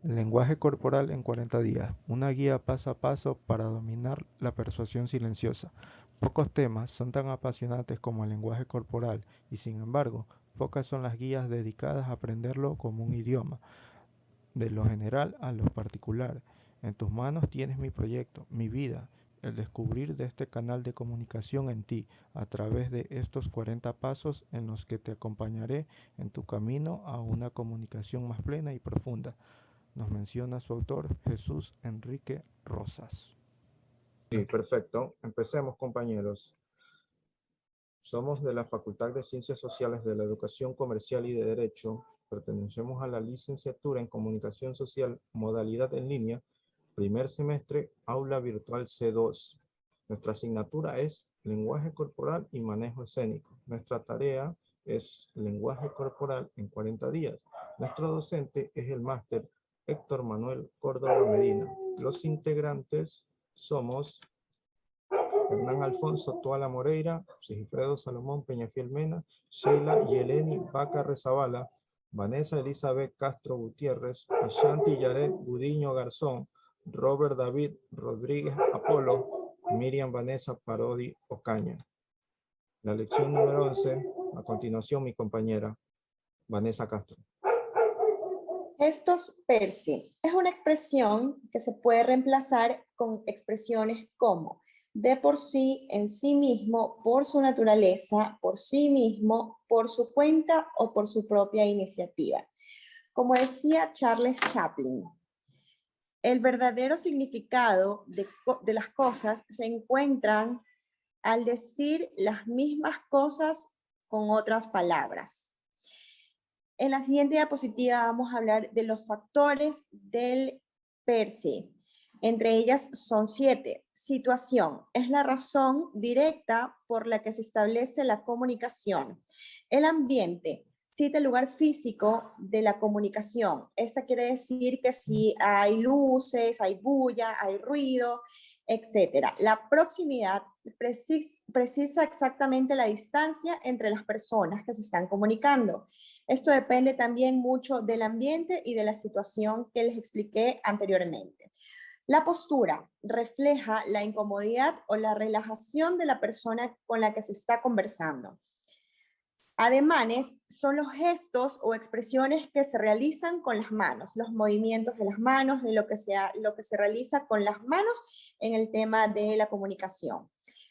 Lenguaje corporal en 40 días. Una guía paso a paso para dominar la persuasión silenciosa. Pocos temas son tan apasionantes como el lenguaje corporal y sin embargo, pocas son las guías dedicadas a aprenderlo como un idioma, de lo general a lo particular. En tus manos tienes mi proyecto, mi vida, el descubrir de este canal de comunicación en ti a través de estos 40 pasos en los que te acompañaré en tu camino a una comunicación más plena y profunda. Nos menciona su autor, Jesús Enrique Rosas. Sí, perfecto. Empecemos, compañeros. Somos de la Facultad de Ciencias Sociales de la Educación Comercial y de Derecho. Pertenecemos a la licenciatura en Comunicación Social, modalidad en línea, primer semestre, aula virtual C2. Nuestra asignatura es Lenguaje Corporal y Manejo Escénico. Nuestra tarea es Lenguaje Corporal en 40 días. Nuestro docente es el máster Héctor Manuel Córdoba Medina. Los integrantes somos Hernán Alfonso Toala Moreira, Sigifredo Salomón Peñafiel Mena, Sheila Yeleni Vaca Rezabala, Vanessa Elizabeth Castro Gutiérrez, Ashanti Yaret Gudiño Garzón, Robert David Rodríguez Apolo, Miriam Vanessa Parodi Ocaña. La lección número 11, a continuación mi compañera Vanessa Castro. Gestos per se es una expresión que se puede reemplazar con expresiones como de por sí, en sí mismo, por su naturaleza, por sí mismo, por su cuenta o por su propia iniciativa. Como decía Charles Chaplin, el verdadero significado de las cosas se encuentran al decir las mismas cosas con otras palabras. En la siguiente diapositiva vamos a hablar de los factores del per se. Entre ellas son 7. Situación es la razón directa por la que se establece la comunicación. El ambiente cita el lugar físico de la comunicación. Esta quiere decir que si hay luces, hay bulla, hay ruido, etc. La proximidad precisa exactamente la distancia entre las personas que se están comunicando. Esto depende también mucho del ambiente y de la situación que les expliqué anteriormente. La postura refleja la incomodidad o la relajación de la persona con la que se está conversando. Ademanes son los gestos o expresiones que se realizan con las manos, los movimientos de las manos, de lo que se realiza con las manos en el tema de la comunicación.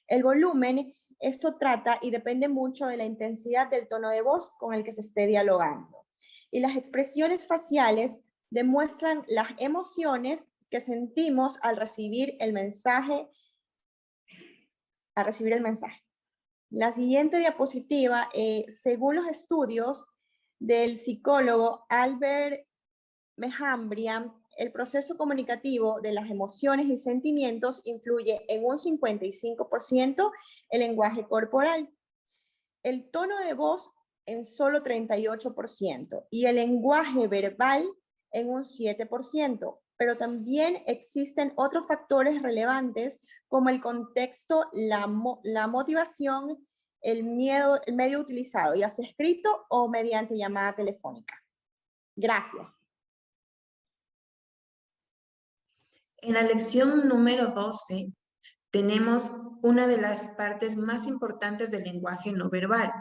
El volumen, esto trata y depende mucho de la intensidad del tono de voz con el que se esté dialogando. Y las expresiones faciales demuestran las emociones que sentimos al recibir el mensaje. La siguiente diapositiva, según los estudios del psicólogo Albert Mehrambian, el proceso comunicativo de las emociones y sentimientos influye en un 55% el lenguaje corporal, el tono de voz en solo 38% y el lenguaje verbal en un 7%. Pero también existen otros factores relevantes como el contexto, la motivación, el medio utilizado, ya sea escrito o mediante llamada telefónica. Gracias. En la lección número 12 tenemos una de las partes más importantes del lenguaje no verbal,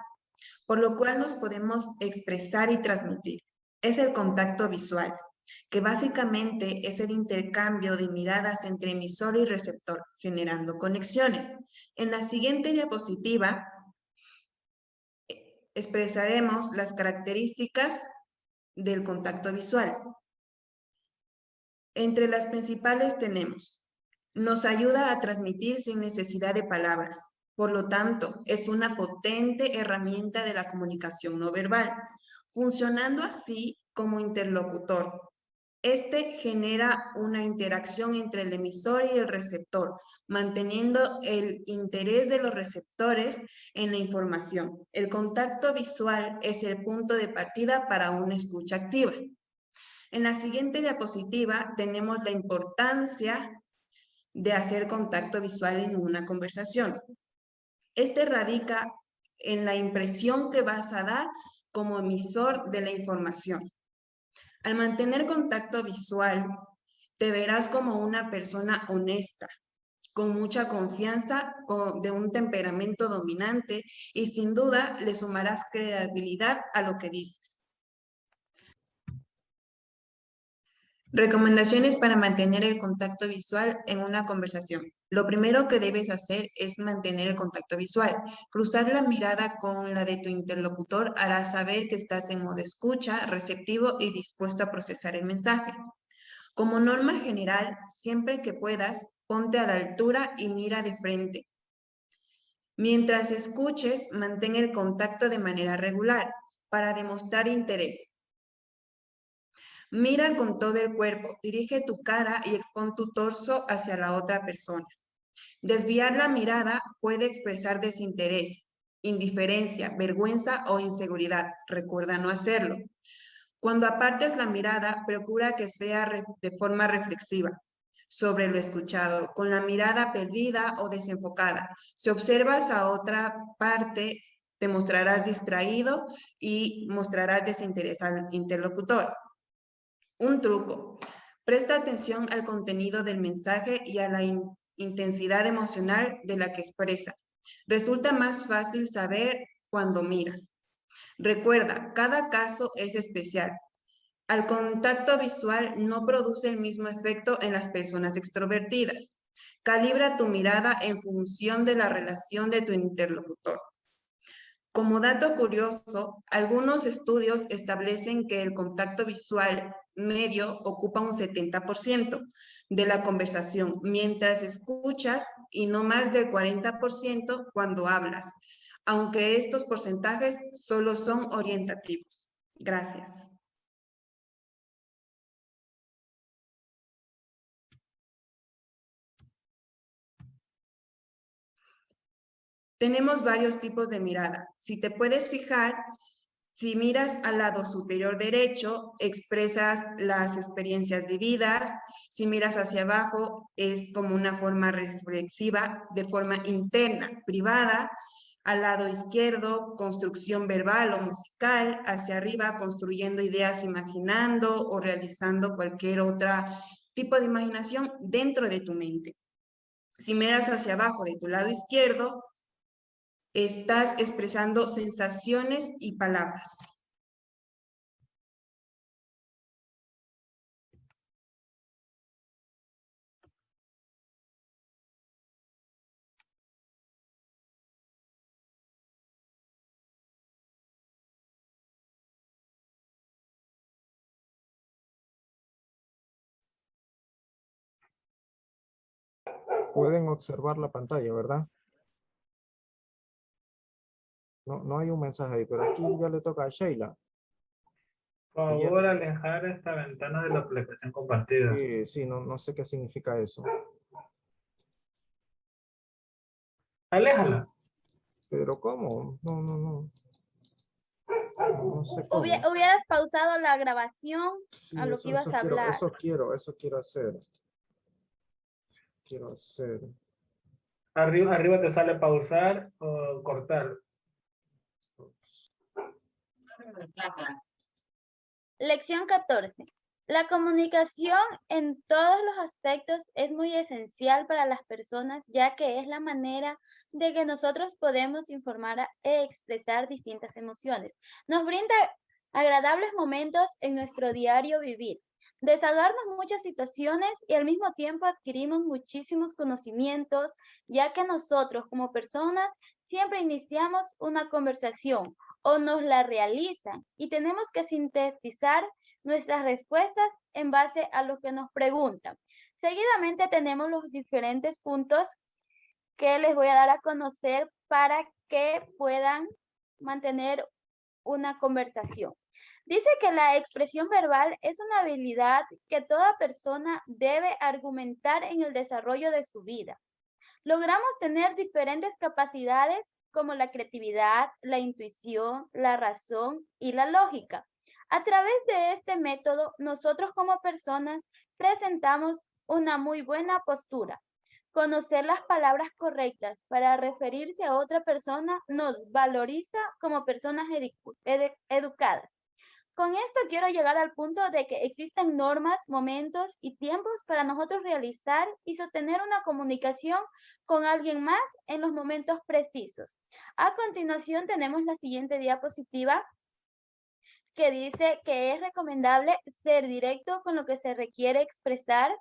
por lo cual nos podemos expresar y transmitir. Es el contacto visual, que básicamente es el intercambio de miradas entre emisor y receptor, generando conexiones. En la siguiente diapositiva expresaremos las características del contacto visual. Entre las principales tenemos: nos ayuda a transmitir sin necesidad de palabras. Por lo tanto, es una potente herramienta de la comunicación no verbal, funcionando así como interlocutor. Este genera una interacción entre el emisor y el receptor, manteniendo el interés de los receptores en la información. El contacto visual es el punto de partida para una escucha activa. En la siguiente diapositiva tenemos la importancia de hacer contacto visual en una conversación. Este radica en la impresión que vas a dar como emisor de la información. Al mantener contacto visual, te verás como una persona honesta, con mucha confianza, de un temperamento dominante y sin duda le sumarás credibilidad a lo que dices. Recomendaciones para mantener el contacto visual en una conversación. Lo primero que debes hacer es mantener el contacto visual. Cruzar la mirada con la de tu interlocutor hará saber que estás en modo escucha, receptivo y dispuesto a procesar el mensaje. Como norma general, siempre que puedas, ponte a la altura y mira de frente. Mientras escuches, mantén el contacto de manera regular para demostrar interés. Mira con todo el cuerpo, dirige tu cara y expon tu torso hacia la otra persona. Desviar la mirada puede expresar desinterés, indiferencia, vergüenza o inseguridad. Recuerda no hacerlo. Cuando apartes la mirada, procura que sea de forma reflexiva sobre lo escuchado, con la mirada perdida o desenfocada. Si observas a otra parte, te mostrarás distraído y mostrarás desinterés al interlocutor. Un truco. Presta atención al contenido del mensaje y a la intensidad emocional de la que expresa. Resulta más fácil saber cuando miras. Recuerda, cada caso es especial. Al contacto visual no produce el mismo efecto en las personas extrovertidas. Calibra tu mirada en función de la relación de tu interlocutor. Como dato curioso, algunos estudios establecen que el contacto visual medio ocupa un 70% de la conversación mientras escuchas y no más del 40% cuando hablas, aunque estos porcentajes solo son orientativos. Gracias. Tenemos varios tipos de mirada. Si te puedes fijar, si miras al lado superior derecho, expresas las experiencias vividas. Si miras hacia abajo, es como una forma reflexiva, de forma interna, privada. Al lado izquierdo, construcción verbal o musical. Hacia arriba, construyendo ideas, imaginando o realizando cualquier otro tipo de imaginación dentro de tu mente. Si miras hacia abajo de tu lado izquierdo, estás expresando sensaciones y palabras. Pueden observar la pantalla, ¿verdad? No hay un mensaje ahí, pero aquí ya le toca a Sheila. Por favor, alejar esta ventana de la aplicación compartida. Sí, no sé qué significa eso. Aléjala. Pero ¿cómo? No sé cómo. Hubieras pausado la grabación Sí, a lo que ibas a hablar. Eso quiero hacer. Quiero hacer. Arriba te sale pausar o cortar. Lección 14. La comunicación en todos los aspectos es muy esencial para las personas, ya que es la manera de que nosotros podemos informar e expresar distintas emociones. Nos brinda agradables momentos en nuestro diario vivir, desahogarnos muchas situaciones y al mismo tiempo adquirimos muchísimos conocimientos, ya que nosotros como personas siempre iniciamos una conversación o nos la realizan y tenemos que sintetizar nuestras respuestas en base a lo que nos preguntan. Seguidamente tenemos los diferentes puntos que les voy a dar a conocer para que puedan mantener una conversación. Dice que la expresión verbal es una habilidad que toda persona debe argumentar en el desarrollo de su vida. Logramos tener diferentes capacidades como la creatividad, la intuición, la razón y la lógica. A través de este método, nosotros como personas presentamos una muy buena postura. Conocer las palabras correctas para referirse a otra persona nos valoriza como personas educadas. Con esto quiero llegar al punto de que existen normas, momentos y tiempos para nosotros realizar y sostener una comunicación con alguien más en los momentos precisos. A continuación tenemos la siguiente diapositiva que dice que es recomendable ser directo con lo que se requiere expresar,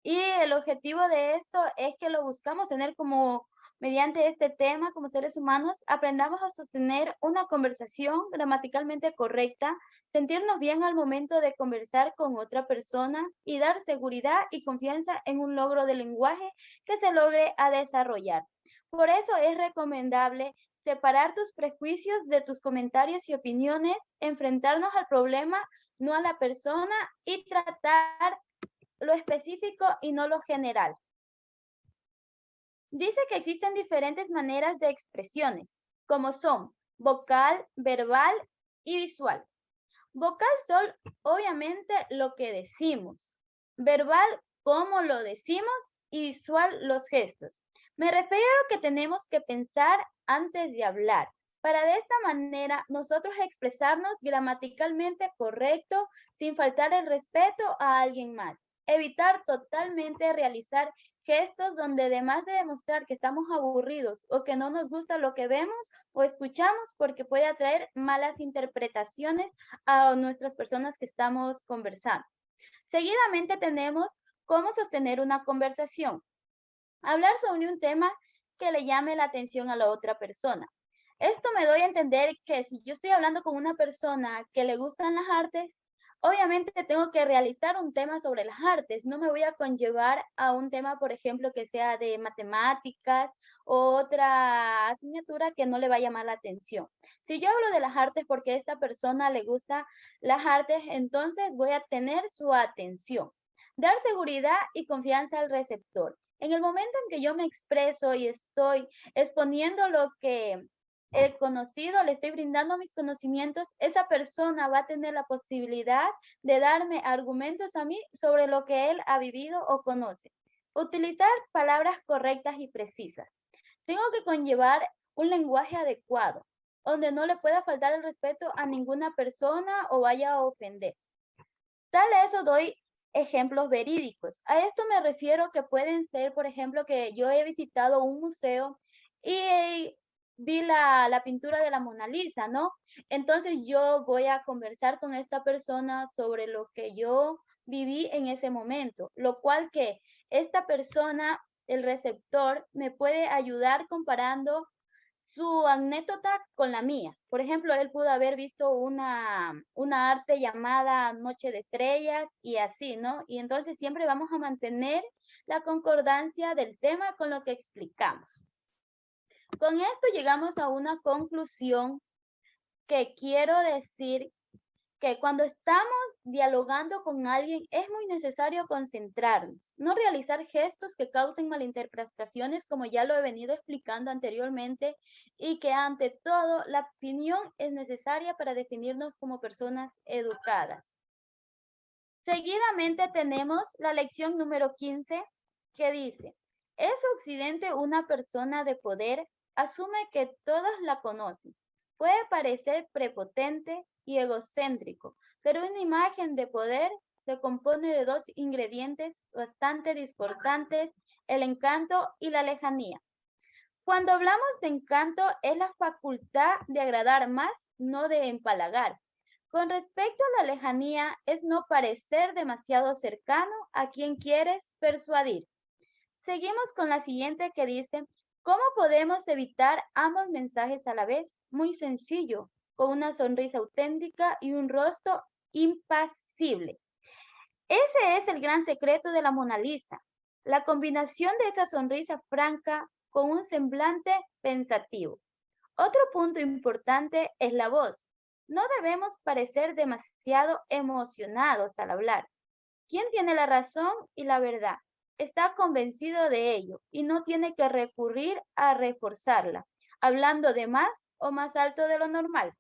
y el objetivo de esto es que lo buscamos tener como, mediante este tema, como seres humanos, aprendamos a sostener una conversación gramaticalmente correcta, sentirnos bien al momento de conversar con otra persona y dar seguridad y confianza en un logro del lenguaje que se logre a desarrollar. Por eso es recomendable separar tus prejuicios de tus comentarios y opiniones, enfrentarnos al problema, no a la persona, y tratar lo específico y no lo general. Dice que existen diferentes maneras de expresiones, como son vocal, verbal y visual. Vocal son obviamente lo que decimos, verbal cómo lo decimos y visual los gestos. Me refiero a que tenemos que pensar antes de hablar, para de esta manera nosotros expresarnos gramaticalmente correcto sin faltar el respeto a alguien más. Evitar totalmente realizar gestos donde además de demostrar que estamos aburridos o que no nos gusta lo que vemos o escuchamos, porque puede atraer malas interpretaciones a nuestras personas que estamos conversando. Seguidamente tenemos cómo sostener una conversación. Hablar sobre un tema que le llame la atención a la otra persona. Esto me doy a entender que si yo estoy hablando con una persona que le gustan las artes, obviamente tengo que realizar un tema sobre las artes. No me voy a conllevar a un tema, por ejemplo, que sea de matemáticas o otra asignatura que no le va a llamar la atención. Si yo hablo de las artes porque a esta persona le gustan las artes, entonces voy a tener su atención. Dar seguridad y confianza al receptor. En el momento en que yo me expreso y estoy exponiendo lo que he conocido, le estoy brindando mis conocimientos, esa persona va a tener la posibilidad de darme argumentos a mí sobre lo que él ha vivido o conoce. Utilizar palabras correctas y precisas. Tengo que conllevar un lenguaje adecuado, donde no le pueda faltar el respeto a ninguna persona o vaya a ofender. Tal eso doy ejemplos verídicos. A esto me refiero que pueden ser, por ejemplo, que yo he visitado un museo y vi la pintura de la Mona Lisa, ¿no? Entonces yo voy a conversar con esta persona sobre lo que yo viví en ese momento, lo cual que esta persona, el receptor, me puede ayudar comparando su anécdota con la mía. Por ejemplo, él pudo haber visto una arte llamada Noche de Estrellas y así, ¿no? Y entonces siempre vamos a mantener la concordancia del tema con lo que explicamos. Con esto llegamos a una conclusión que quiero decir que cuando estamos dialogando con alguien es muy necesario concentrarnos, no realizar gestos que causen malinterpretaciones, como ya lo he venido explicando anteriormente, y que ante todo la opinión es necesaria para definirnos como personas educadas. Seguidamente tenemos la lección número 15 que dice: ¿es Occidente una persona de poder? Asume que todos la conocen. Puede parecer prepotente y egocéntrico, pero una imagen de poder se compone de dos ingredientes bastante discordantes: el encanto y la lejanía. Cuando hablamos de encanto, es la facultad de agradar más, no de empalagar. Con respecto a la lejanía, es no parecer demasiado cercano a quien quieres persuadir. Seguimos con la siguiente que dice: ¿cómo podemos evitar ambos mensajes a la vez? Muy sencillo, con una sonrisa auténtica y un rostro impasible. Ese es el gran secreto de la Mona Lisa, la combinación de esa sonrisa franca con un semblante pensativo. Otro punto importante es la voz. No debemos parecer demasiado emocionados al hablar. ¿Quién tiene la razón y la verdad? Está convencido de ello y no tiene que recurrir a reforzarla, hablando de más o más alto de lo normal.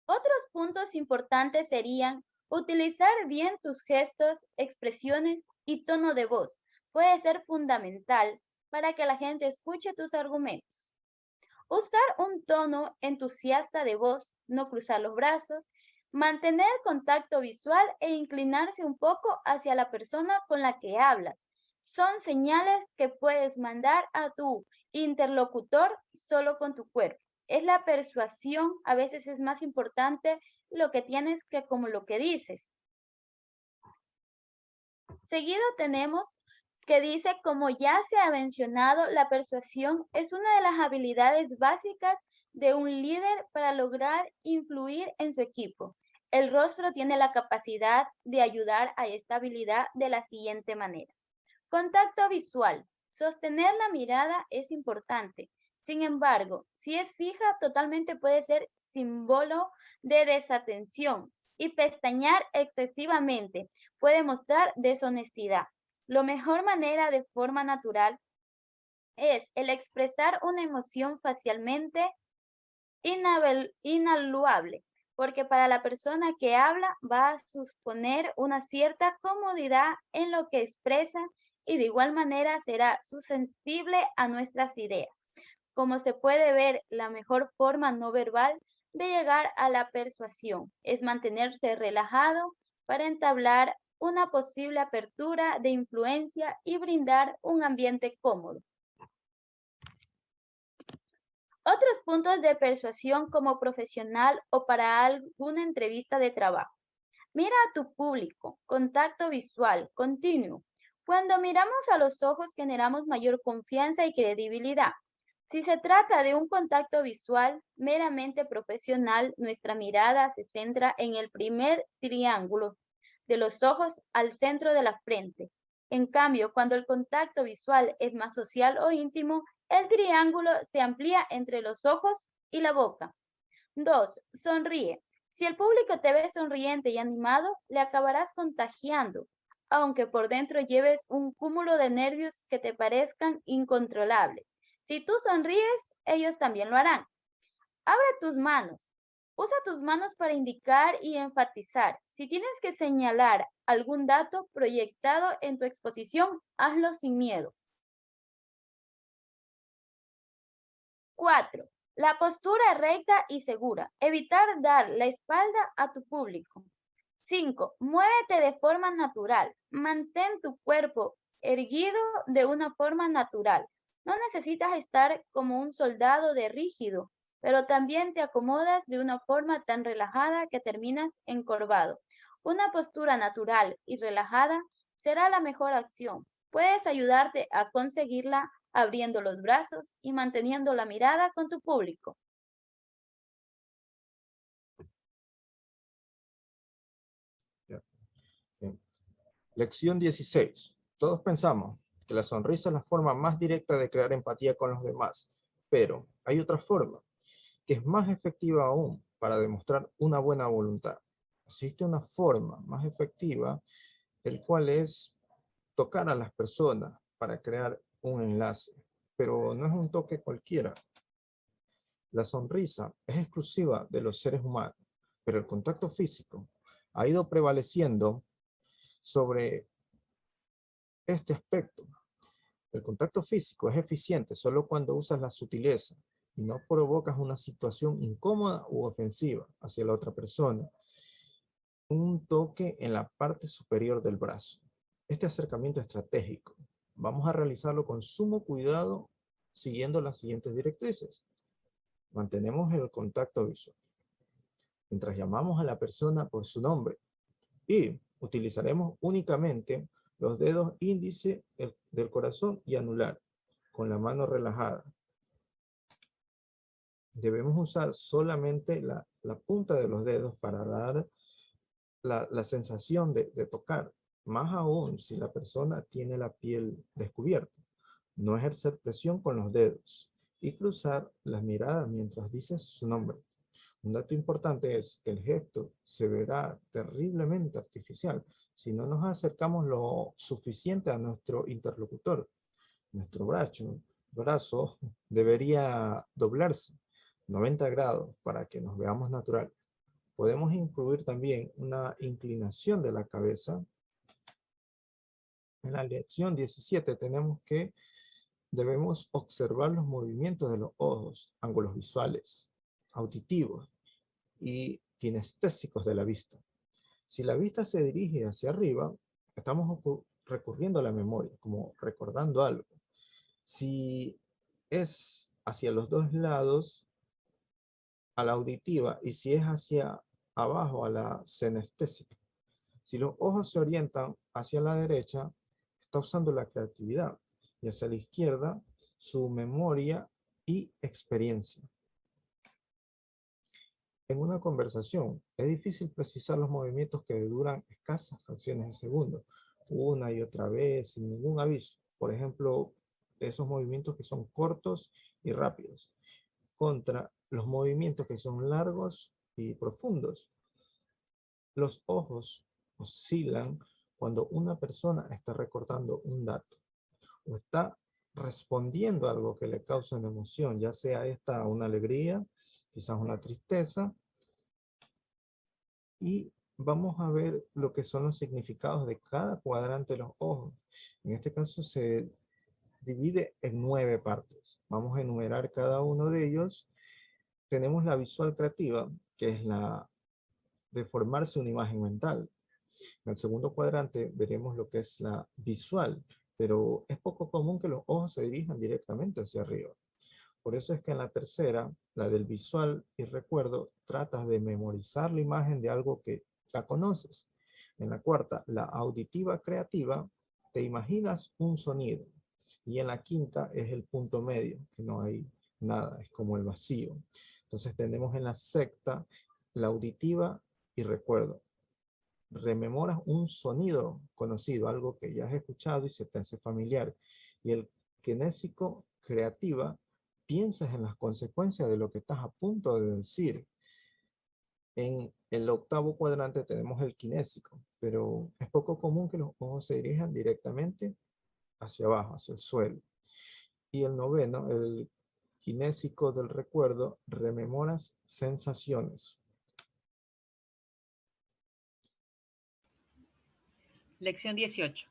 Otros puntos importantes serían utilizar bien tus gestos, expresiones y tono de voz. Puede ser fundamental para que la gente escuche tus argumentos. Usar un tono entusiasta de voz, no cruzar los brazos, mantener contacto visual e inclinarse un poco hacia la persona con la que hablas. Son señales que puedes mandar a tu interlocutor solo con tu cuerpo. Es la persuasión, a veces es más importante lo que tienes que como lo que dices. Seguido tenemos que dice, como ya se ha mencionado, la persuasión es una de las habilidades básicas de un líder para lograr influir en su equipo. El rostro tiene la capacidad de ayudar a esta habilidad de la siguiente manera. Contacto visual. Sostener la mirada es importante. Sin embargo, si es fija, totalmente puede ser símbolo de desatención, y pestañear excesivamente puede mostrar deshonestidad. La mejor manera de forma natural es el expresar una emoción facialmente invaluable, porque para la persona que habla va a suponer una cierta comodidad en lo que expresa y de igual manera será susceptible a nuestras ideas. Como se puede ver, la mejor forma no verbal de llegar a la persuasión es mantenerse relajado para entablar una posible apertura de influencia y brindar un ambiente cómodo. Otros puntos de persuasión como profesional o para alguna entrevista de trabajo. Mira a tu público, contacto visual, continuo. Cuando miramos a los ojos generamos mayor confianza y credibilidad. Si se trata de un contacto visual meramente profesional, nuestra mirada se centra en el primer triángulo de los ojos al centro de la frente. En cambio, cuando el contacto visual es más social o íntimo, el triángulo se amplía entre los ojos y la boca. 2. Sonríe. Si el público te ve sonriente y animado, le acabarás contagiando, aunque por dentro lleves un cúmulo de nervios que te parezcan incontrolables. Si tú sonríes, ellos también lo harán. Abre tus manos. Usa tus manos para indicar y enfatizar. Si tienes que señalar algún dato proyectado en tu exposición, hazlo sin miedo. 4. La postura recta y segura. Evitar dar la espalda a tu público. 5. Muévete de forma natural. Mantén tu cuerpo erguido de una forma natural. No necesitas estar como un soldado de rígido, pero también te acomodas de una forma tan relajada que terminas encorvado. Una postura natural y relajada será la mejor acción. Puedes ayudarte a conseguirla abriendo los brazos y manteniendo la mirada con tu público. Bien. Lección 16. Todos pensamos que la sonrisa es la forma más directa de crear empatía con los demás, pero hay otra forma que es más efectiva aún para demostrar una buena voluntad. Existe una forma más efectiva, el cual es tocar a las personas para crear un enlace, pero no es un toque cualquiera. La sonrisa es exclusiva de los seres humanos, pero el contacto físico ha ido prevaleciendo sobre este aspecto. El contacto físico es eficiente solo cuando usas la sutileza y no provocas una situación incómoda u ofensiva hacia la otra persona. Un toque en la parte superior del brazo. Este acercamiento estratégico vamos a realizarlo con sumo cuidado siguiendo las siguientes directrices. Mantenemos el contacto visual mientras llamamos a la persona por su nombre y utilizaremos únicamente los dedos índice del corazón y anular con la mano relajada. Debemos usar solamente la punta de los dedos para dar la sensación de tocar, más aún si la persona tiene la piel descubierta. No ejercer presión con los dedos y cruzar las miradas mientras dices su nombre. Un dato importante es que el gesto se verá terriblemente artificial si no nos acercamos lo suficiente a nuestro interlocutor. Nuestro brazo debería doblarse 90 grados para que nos veamos naturales. Podemos incluir también una inclinación de la cabeza. En la lección 17 tenemos que Debemos observar los movimientos de los ojos, ángulos visuales, auditivos y kinestésicos de la vista. Si la vista se dirige hacia arriba, estamos recurriendo a la memoria, como recordando algo. Si es hacia los dos lados, a la auditiva, y si es hacia abajo, a la senestésica. Si los ojos se orientan hacia la derecha, está usando la creatividad, y hacia la izquierda, su memoria y experiencia. En una conversación, es difícil precisar los movimientos que duran escasas fracciones de segundo, una y otra vez, sin ningún aviso. Por ejemplo, esos movimientos que son cortos y rápidos, contra los movimientos que son largos y profundos. Los ojos oscilan cuando una persona está recordando un dato o está respondiendo a algo que le causa una emoción, ya sea esta una alegría, quizás una tristeza. Y vamos a ver lo que son los significados de cada cuadrante de los ojos. En este caso se divide en 9 partes. Vamos a enumerar cada uno de ellos. Tenemos la visual creativa, que es la de formarse una imagen mental. En el segundo cuadrante veremos lo que es la visual, pero es poco común que los ojos se dirijan directamente hacia arriba. Por eso es que en la tercera, la del visual y recuerdo, tratas de memorizar la imagen de algo que ya conoces. En la cuarta, la auditiva creativa, te imaginas un sonido. Y en la quinta es el punto medio, que no hay nada, es como el vacío. Entonces tenemos en la sexta, la auditiva y recuerdo. Rememoras un sonido conocido, algo que ya has escuchado y se te hace familiar. Y el kinésico creativa, piensas en las consecuencias de lo que estás a punto de decir. En el octavo cuadrante tenemos el kinésico, pero es poco común que los ojos se dirijan directamente hacia abajo, hacia el suelo. Y el noveno, el kinésico del recuerdo, rememoras sensaciones. Lección 18.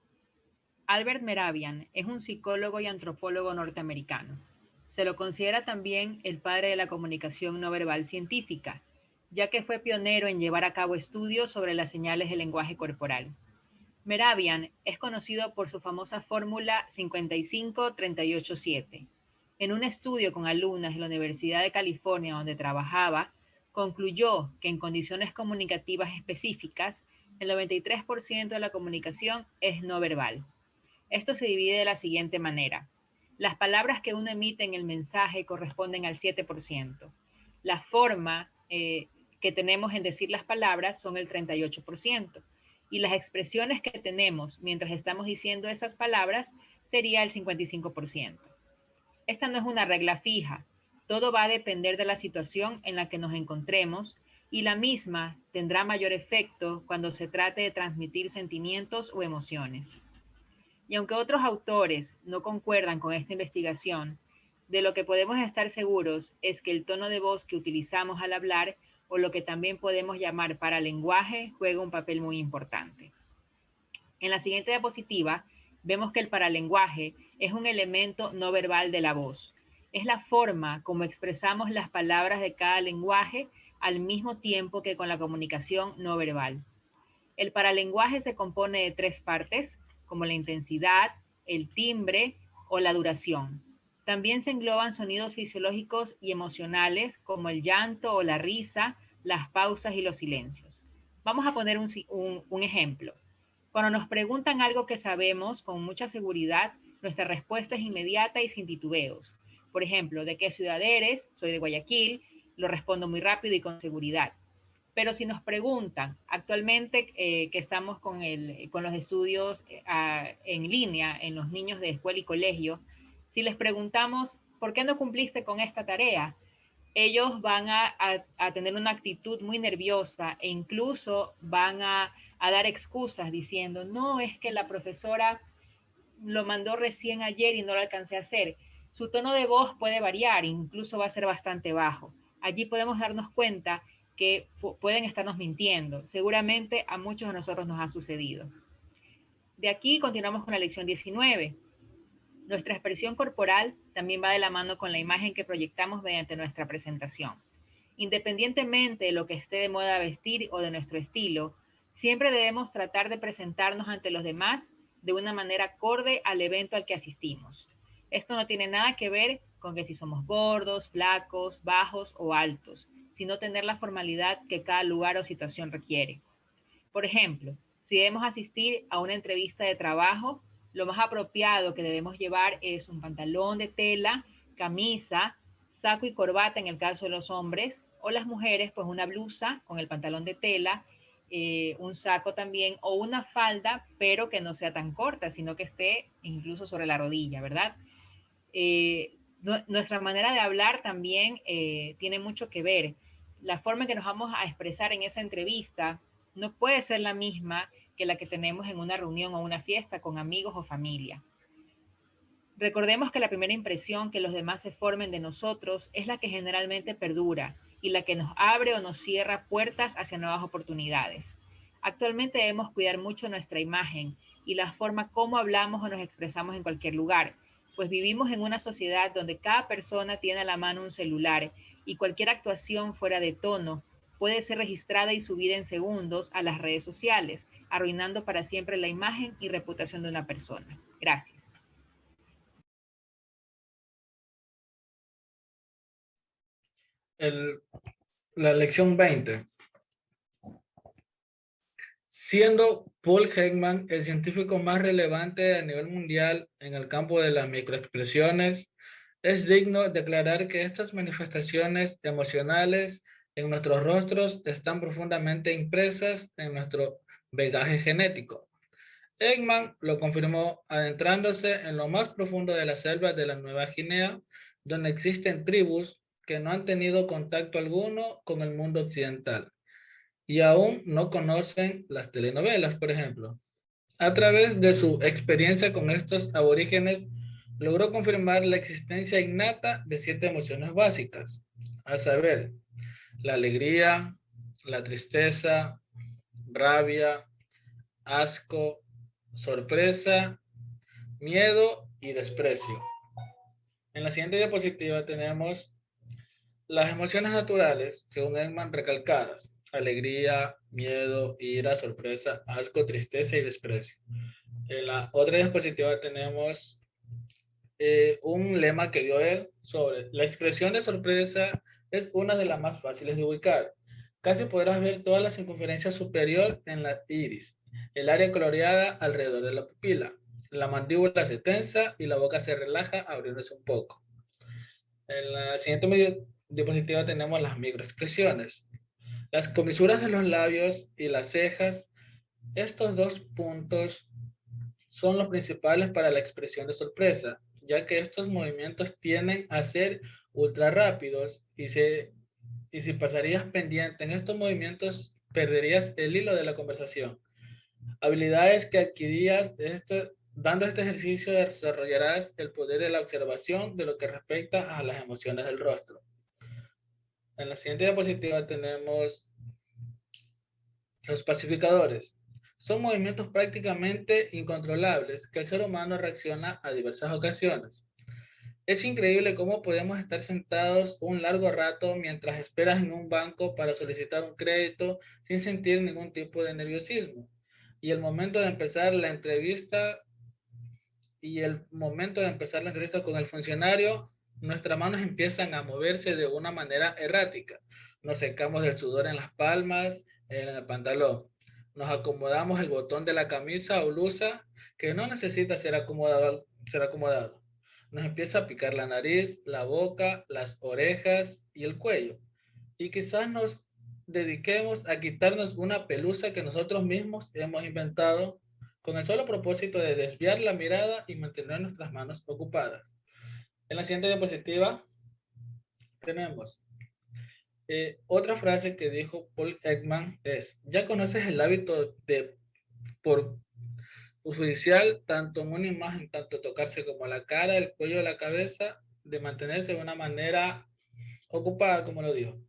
Albert Mehrabian es un psicólogo y antropólogo norteamericano. Se lo considera también el padre de la comunicación no verbal científica, ya que fue pionero en llevar a cabo estudios sobre las señales del lenguaje corporal. Mehrabian es conocido por su famosa fórmula 55-38-7. En un estudio con alumnas de la Universidad de California donde trabajaba, concluyó que en condiciones comunicativas específicas, el 93% de la comunicación es no verbal. Esto se divide de la siguiente manera. Las palabras que uno emite en el mensaje corresponden al 7%. La forma que tenemos en decir las palabras son el 38%. Y las expresiones que tenemos mientras estamos diciendo esas palabras sería el 55%. Esta no es una regla fija. Todo va a depender de la situación en la que nos encontremos y la misma tendrá mayor efecto cuando se trate de transmitir sentimientos o emociones. Y aunque otros autores no concuerdan con esta investigación, de lo que podemos estar seguros es que el tono de voz que utilizamos al hablar, o lo que también podemos llamar paralenguaje, juega un papel muy importante. En la siguiente diapositiva vemos que el paralenguaje es un elemento no verbal de la voz. Es la forma como expresamos las palabras de cada lenguaje al mismo tiempo que con la comunicación no verbal. El paralenguaje se compone de 3 partes, como la intensidad, el timbre o la duración. También se engloban sonidos fisiológicos y emocionales como el llanto o la risa, las pausas y los silencios. Vamos a poner un ejemplo. Cuando nos preguntan algo que sabemos con mucha seguridad, nuestra respuesta es inmediata y sin titubeos. Por ejemplo, ¿de qué ciudad eres? Soy de Guayaquil. Lo respondo muy rápido y con seguridad. Pero si nos preguntan, actualmente que estamos con los estudios en línea en los niños de escuela y colegio, si les preguntamos, ¿por qué no cumpliste con esta tarea? Ellos van a tener una actitud muy nerviosa e incluso van a dar excusas diciendo, no, es que la profesora lo mandó recién ayer y no lo alcancé a hacer. Su tono de voz puede variar, incluso va a ser bastante bajo. Allí podemos darnos cuenta que pueden estarnos mintiendo. Seguramente a muchos de nosotros nos ha sucedido. De aquí continuamos con la lección 19. Nuestra expresión corporal también va de la mano con la imagen que proyectamos mediante nuestra presentación. Independientemente de lo que esté de moda vestir o de nuestro estilo, siempre debemos tratar de presentarnos ante los demás de una manera acorde al evento al que asistimos. Esto no tiene nada que ver con que si somos gordos, flacos, bajos o altos, sino tener la formalidad que cada lugar o situación requiere. Por ejemplo, si debemos asistir a una entrevista de trabajo, lo más apropiado que debemos llevar es un pantalón de tela, camisa, saco y corbata en el caso de los hombres, o las mujeres, pues una blusa con el pantalón de tela, un saco también, o una falda, pero que no sea tan corta, sino que esté incluso sobre la rodilla, ¿verdad? Nuestra manera de hablar también tiene mucho que ver. La forma en que nos vamos a expresar en esa entrevista no puede ser la misma que la que tenemos en una reunión o una fiesta con amigos o familia. Recordemos que la primera impresión que los demás se formen de nosotros es la que generalmente perdura y la que nos abre o nos cierra puertas hacia nuevas oportunidades. Actualmente debemos cuidar mucho nuestra imagen y la forma como hablamos o nos expresamos en cualquier lugar, pues vivimos en una sociedad donde cada persona tiene a la mano un celular y cualquier actuación fuera de tono puede ser registrada y subida en segundos a las redes sociales, arruinando para siempre la imagen y reputación de una persona. Gracias. La lección 20. Siendo Paul Ekman el científico más relevante a nivel mundial en el campo de las microexpresiones, es digno declarar que estas manifestaciones emocionales en nuestros rostros están profundamente impresas en nuestro bagaje genético. Ekman lo confirmó adentrándose en lo más profundo de las selvas de la Nueva Guinea, donde existen tribus que no han tenido contacto alguno con el mundo occidental y aún no conocen las telenovelas, por ejemplo. A través de su experiencia con estos aborígenes, logró confirmar la existencia innata de 7 emociones básicas, a saber, la alegría, la tristeza, rabia, asco, sorpresa, miedo y desprecio. En la siguiente diapositiva tenemos las emociones naturales, según Ekman, recalcadas: alegría, miedo, ira, sorpresa, asco, tristeza y desprecio. En la otra diapositiva tenemos un lema que dio él sobre la expresión de sorpresa. Es una de las más fáciles de ubicar. Casi podrás ver toda la circunferencia superior en la iris, el área coloreada alrededor de la pupila. La mandíbula se tensa y la boca se relaja abriéndose un poco. En la siguiente diapositiva tenemos las microexpresiones. Las comisuras de los labios y las cejas. Estos dos puntos son los principales para la expresión de sorpresa, ya que estos movimientos tienden a ser ultra rápidos y si pasarías pendiente en estos movimientos, perderías el hilo de la conversación. Habilidades que adquirías dando este ejercicio, desarrollarás el poder de la observación de lo que respecta a las emociones del rostro. En la siguiente diapositiva tenemos los pacificadores. Son movimientos prácticamente incontrolables que el ser humano reacciona a diversas ocasiones. Es increíble cómo podemos estar sentados un largo rato mientras esperas en un banco para solicitar un crédito sin sentir ningún tipo de nerviosismo. Y el momento de empezar la entrevista con el funcionario, nuestras manos empiezan a moverse de una manera errática. Nos secamos del sudor en las palmas, en el pantalón. Nos acomodamos el botón de la camisa o blusa que no necesita ser acomodado. Nos empieza a picar la nariz, la boca, las orejas y el cuello. Y quizás nos dediquemos a quitarnos una pelusa que nosotros mismos hemos inventado con el solo propósito de desviar la mirada y mantener nuestras manos ocupadas. En la siguiente diapositiva tenemos otra frase que dijo Paul Ekman es: ya conoces el hábito de por judicial, tanto en una imagen, tanto tocarse como la cara, el cuello, la cabeza, de mantenerse de una manera ocupada, como lo dijo.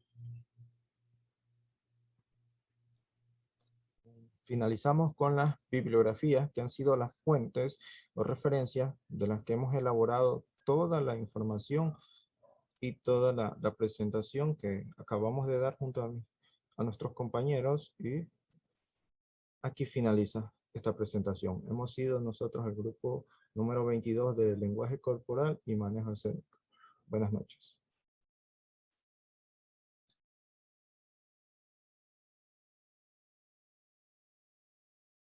Finalizamos con las bibliografías que han sido las fuentes o referencias de las que hemos elaborado toda la información y toda la presentación que acabamos de dar junto a nuestros compañeros, y aquí finaliza esta presentación. Hemos sido nosotros el grupo número 22 de lenguaje corporal y manejo escénico. Buenas noches.